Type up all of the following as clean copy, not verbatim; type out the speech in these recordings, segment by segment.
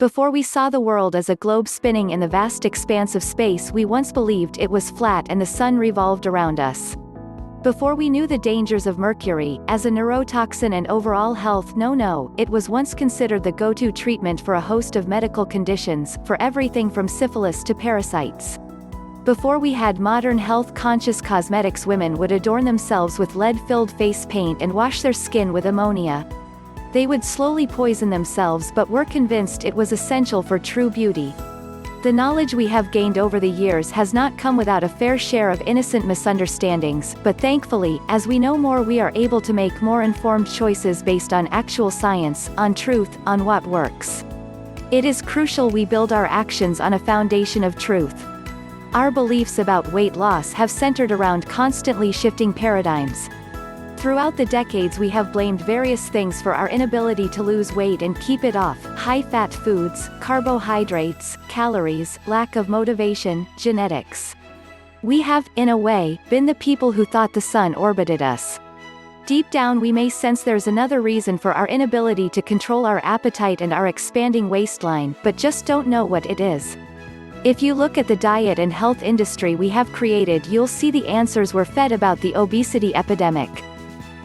Before we saw the world as a globe spinning in the vast expanse of space, we once believed it was flat and the sun revolved around us. Before we knew the dangers of mercury, as a neurotoxin and overall health it was once considered the go-to treatment for a host of medical conditions, for everything from syphilis to parasites. Before we had modern health-conscious cosmetics, women would adorn themselves with lead-filled face paint and wash their skin with ammonia. They would slowly poison themselves, but were convinced it was essential for true beauty. The knowledge we have gained over the years has not come without a fair share of innocent misunderstandings, but thankfully, as we know more, we are able to make more informed choices based on actual science, on truth, on what works. It is crucial we build our actions on a foundation of truth. Our beliefs about weight loss have centered around constantly shifting paradigms. Throughout the decades, we have blamed various things for our inability to lose weight and keep it off: high-fat foods, carbohydrates, calories, lack of motivation, genetics. We have, in a way, been the people who thought the sun orbited us. Deep down we may sense there's another reason for our inability to control our appetite and our expanding waistline, but just don't know what it is. If you look at the diet and health industry we have created, you'll see the answers we're fed about the obesity epidemic.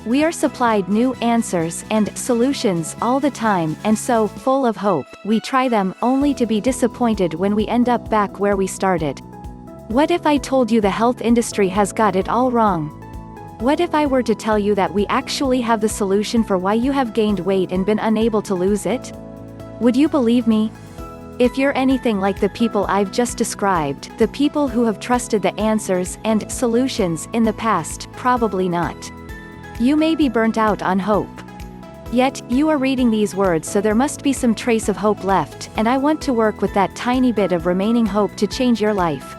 We are supplied new answers and solutions all the time, and so, full of hope, we try them, only to be disappointed when we end up back where we started. What if I told you the health industry has got it all wrong? What if I were to tell you that we actually have the solution for why you have gained weight and been unable to lose it? Would you believe me? If you're anything like the people I've just described, the people who have trusted the answers and solutions in the past, probably not. You may be burnt out on hope. Yet, you are reading these words, so there must be some trace of hope left, and I want to work with that tiny bit of remaining hope to change your life.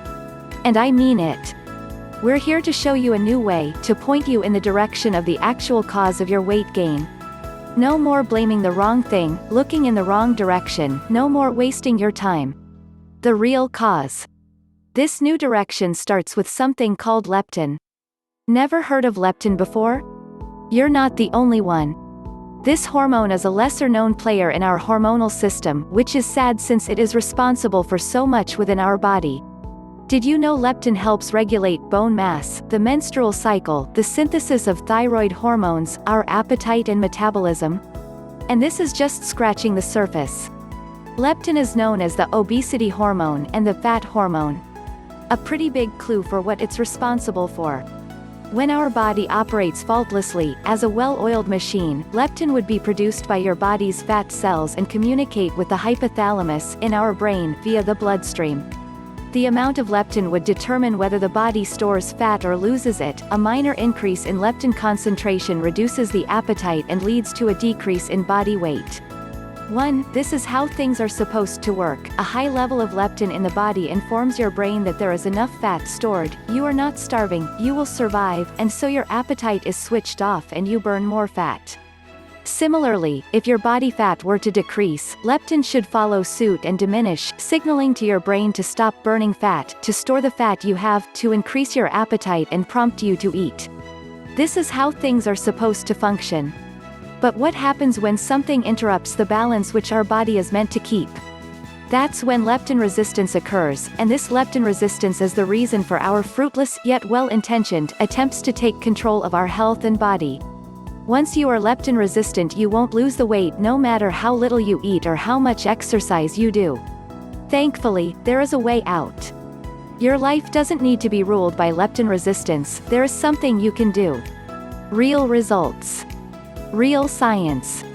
And I mean it. We're here to show you a new way, to point you in the direction of the actual cause of your weight gain. No more blaming the wrong thing, looking in the wrong direction, no more wasting your time. The real cause. This new direction starts with something called leptin. Never heard of leptin before? You're not the only one. This hormone is a lesser-known player in our hormonal system, which is sad since it is responsible for so much within our body. Did you know leptin helps regulate bone mass, the menstrual cycle, the synthesis of thyroid hormones, our appetite and metabolism? And this is just scratching the surface. Leptin is known as the obesity hormone and the fat hormone. A pretty big clue for what it's responsible for. When our body operates faultlessly, as a well-oiled machine, leptin would be produced by your body's fat cells and communicate with the hypothalamus in our brain via the bloodstream. The amount of leptin would determine whether the body stores fat or loses it. A minor increase in leptin concentration reduces the appetite and leads to a decrease in body weight. 1. This is how things are supposed to work. A high level of leptin in the body informs your brain that there is enough fat stored, you are not starving, you will survive, and so your appetite is switched off and you burn more fat. Similarly, if your body fat were to decrease, leptin should follow suit and diminish, signaling to your brain to stop burning fat, to store the fat you have, to increase your appetite and prompt you to eat. This is how things are supposed to function. But what happens when something interrupts the balance which our body is meant to keep? That's when leptin resistance occurs, and this leptin resistance is the reason for our fruitless, yet well-intentioned, attempts to take control of our health and body. Once you are leptin resistant, you won't lose the weight no matter how little you eat or how much exercise you do. Thankfully, there is a way out. Your life doesn't need to be ruled by leptin resistance, there is something you can do. Real results. Real science.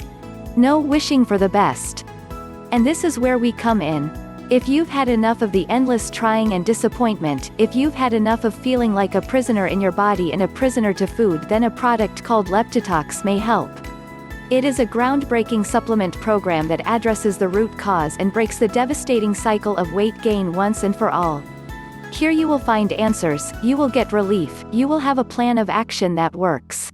No wishing for the best. And this is where we come in. If you've had enough of the endless trying and disappointment, if you've had enough of feeling like a prisoner in your body and a prisoner to food, then a product called Leptitox may help. It is a groundbreaking supplement program that addresses the root cause and breaks the devastating cycle of weight gain once and for all. Here you will find answers, you will get relief, you will have a plan of action that works.